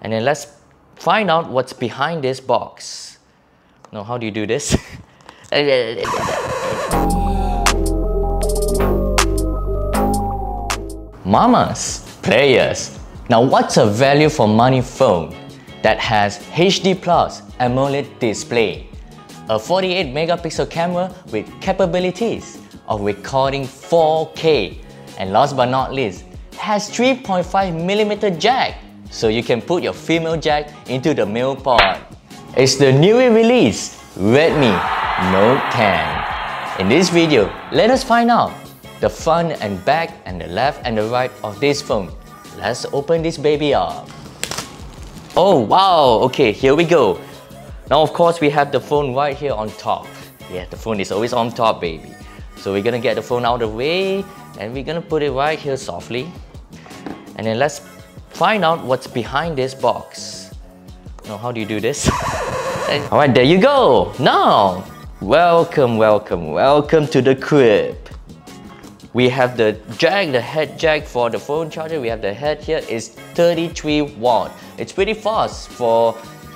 And then let's find out what's behind this box. Now, how do you do this? Mamas, players, now what's a value for money phone that has HD Plus AMOLED display, a 48 megapixel camera with capabilities of recording 4K, and last but not least, has 3.5mm jack, so you can put your female jack into the male pod. It's the newly released Redmi Note 10. In this video, let us find out the front and back and the left and the right of this phone. Let's open this baby up. Oh wow, okay, here we go. Now of course we have the phone right here on top. Yeah, the phone is always on top, baby. So we're gonna get the phone out of the way and we're gonna put it right here softly. And then let's find out what's behind this box. Now, how do you do this? Alright, there you go. Now, welcome to the crib. We have the jack, the head jack for the phone charger. We have the head here. It's 33 watt. It's pretty fast for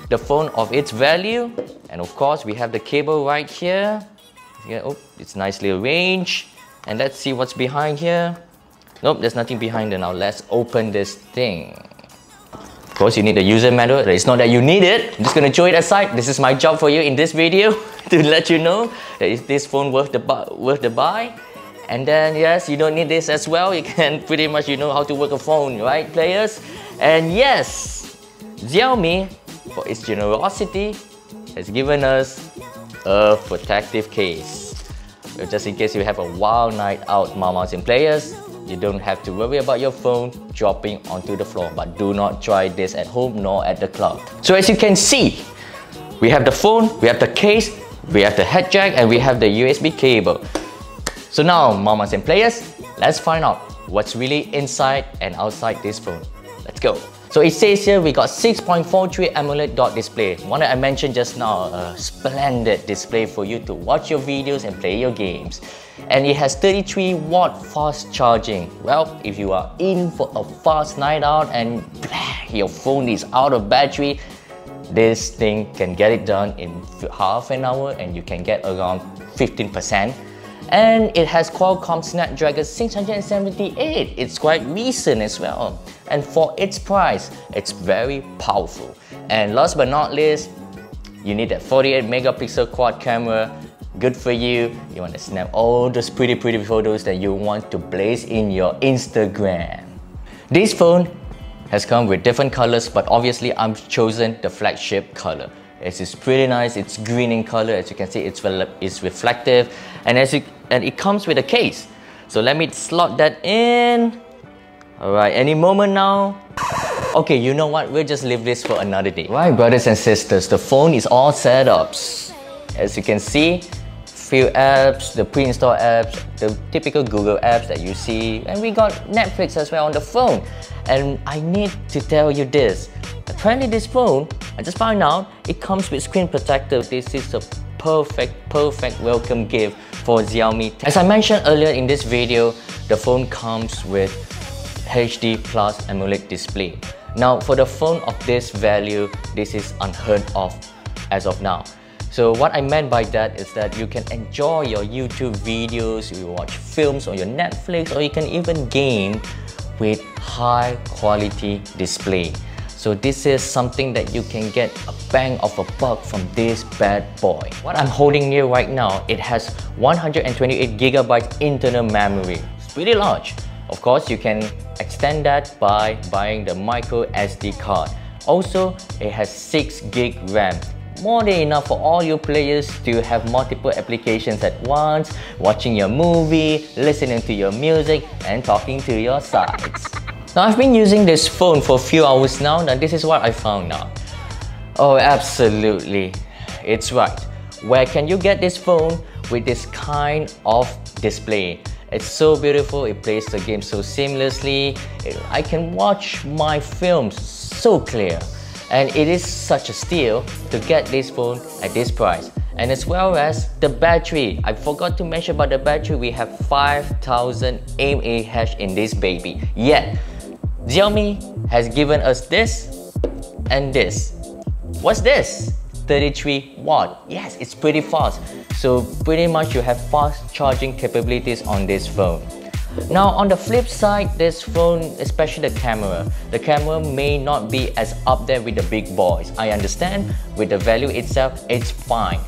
the phone of its value. And of course, we have the cable right here. Yeah, oh, it's nicely arranged. And let's see what's behind here. Nope, there's nothing behind it. Now let's open this thing. Of course, you need the user manual. It's not that you need it. I'm just gonna throw it aside. This is my job for you in this video to let you know that is this phone worth the buy. And then yes, you don't need this as well. You can pretty much know how to work a phone, right, players? And yes, Xiaomi, for its generosity, has given us a protective case. So just in case you have a wild night out, mamas and players, you don't have to worry about your phone dropping onto the floor. But do not try this at home nor at the club. So as you can see, we have the phone, we have the case, we have the head jack, and we have the USB cable. So now, mamas and players, let's find out what's really inside and outside this phone. Let's go. So it says here we got 6.43 AMOLED dot display. One that I mentioned just now, a splendid display for you to watch your videos and play your games. And it has 33 watt fast charging. Well, if you are in for a fast night out and your phone is out of battery, this thing can get it done in half an hour and you can get around 15%. And it has Qualcomm Snapdragon 678. It's quite recent as well. And for its price, it's very powerful. And last but not least, you need that 48 megapixel quad camera. Good for you. You want to snap all those pretty photos that you want to blaze in your Instagram. This phone has come with different colors, but obviously I've chosen the flagship color. It's pretty nice. It's green in color. As you can see, it's reflective, and it comes with a case. So let me slot that in. Alright, any moment now. Okay, you know what? We'll just leave this for another day. Right, brothers and sisters, the phone is all set up. As you can see, few apps, the pre-installed apps, the typical Google apps that you see, and we got Netflix as well on the phone. And I need to tell you this. Apparently this phone, I just found out, it comes with screen protector. This is a perfect welcome gift for Xiaomi. As I mentioned earlier in this video, the phone comes with HD Plus AMOLED display. Now for the phone of this value, this is unheard of as of now. So what I meant by that is that you can enjoy your YouTube videos, you watch films on your Netflix, or you can even game with high quality display. So this is something that you can get a bang of a buck from this bad boy. What I'm holding here right now, it has 128GB internal memory. It's pretty large. Of course, you can extend that by buying the micro SD card. Also, it has 6GB RAM. More than enough for all your players to have multiple applications at once, watching your movie, listening to your music, and talking to your sides. Now, I've been using this phone for a few hours now, and this is what I found out. Oh, absolutely. It's right. Where can you get this phone with this kind of display? It's so beautiful, it plays the game so seamlessly. I can watch my films so clear. And it is such a steal to get this phone at this price. And as well as the battery. I forgot to mention about the battery. We have 5000 mAh in this baby. Yet, Xiaomi has given us this, and this. What's this? 33 watt. Yes, it's pretty fast. So pretty much you have fast charging capabilities on this phone. Now on the flip side, this phone, especially the camera may not be as up there with the big boys. I understand, with the value itself, it's fine.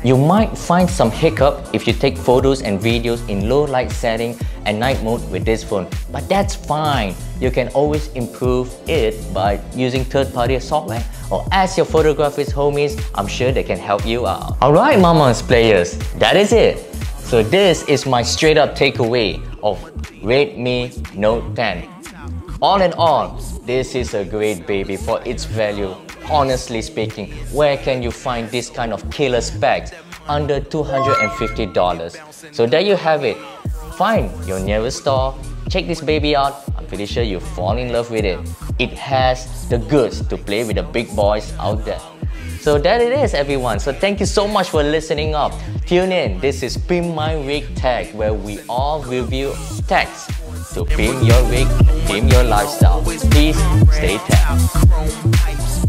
You might find some hiccup if you take photos and videos in low light setting and night mode with this phone, but that's fine. You can always improve it by using third-party software or ask your photographers homies. I'm sure they can help you out. Alright mamas players, that is it. So this is my straight up takeaway of Redmi Note 10. All in all, this is a great baby for its value. Honestly speaking, where can you find this kind of killer specs under $250? So there you have it. Find your nearest store, check this baby out. I'm pretty sure you'll fall in love with it. It has the goods to play with the big boys out there. So that it is, everyone. So thank you so much for listening up. Tune in. This is Pimp My Rig Tech, where we all review techs to pimp your rig, pimp your lifestyle. Please stay tech.